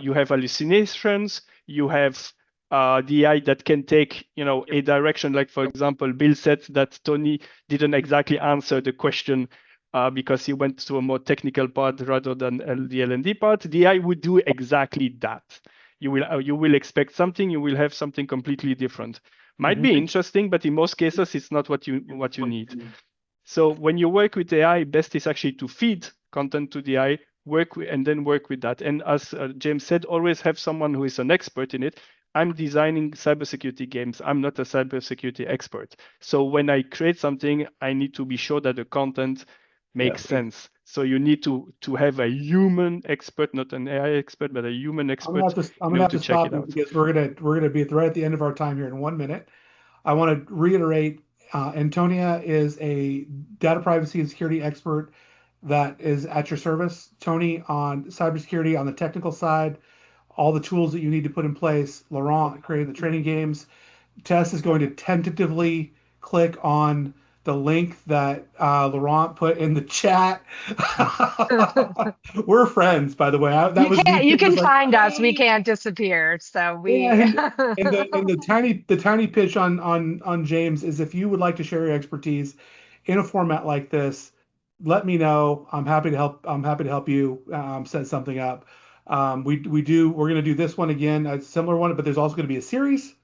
You have hallucinations. You have the AI that can take, a direction. Like, for example, Bill said that Tony didn't exactly answer the question because he went to a more technical part rather than the L&D part. The AI would do exactly that. You will expect something. You will have something completely different. Might be interesting, but in most cases, it's not what you need. So when you work with AI, best is actually to feed content to the AI, and then work with that. And as James said, always have someone who is an expert in it. I'm designing cybersecurity games. I'm not a cybersecurity expert. So when I create something, I need to be sure that the content makes sense. So you need to have a human expert, not an AI expert, but a human expert. I'm gonna have to stop you because we're gonna be right at the end of our time here in 1 minute. I want to reiterate, Antonia is a data privacy and security expert that is at your service. Tony on cybersecurity on the technical side, all the tools that you need to put in place. Laurent created the training games. Tess is going to tentatively click on the link that Laurent put in the chat. We're friends, by the way. You can find us. We can't disappear. So we. Yeah, and the tiny pitch on James is, if you would like to share your expertise in a format like this, let me know. I'm happy to help. I'm happy to help you set something up. We're going to do this one again, a similar one, but there's also going to be a series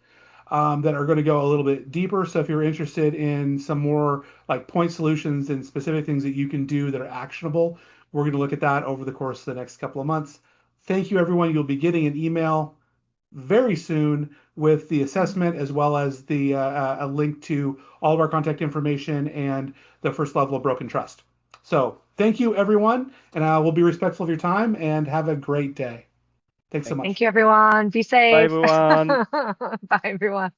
that are going to go a little bit deeper. So if you're interested in some more like point solutions and specific things that you can do that are actionable, we're going to look at that over the course of the next couple of months. Thank you, everyone. You'll be getting an email very soon with the assessment, as well as the a link to all of our contact information and the first level of broken trust. So thank you, everyone, and we'll be respectful of your time, and have a great day. Thanks so much. Thank you, everyone. Be safe. Bye, everyone. Bye, everyone.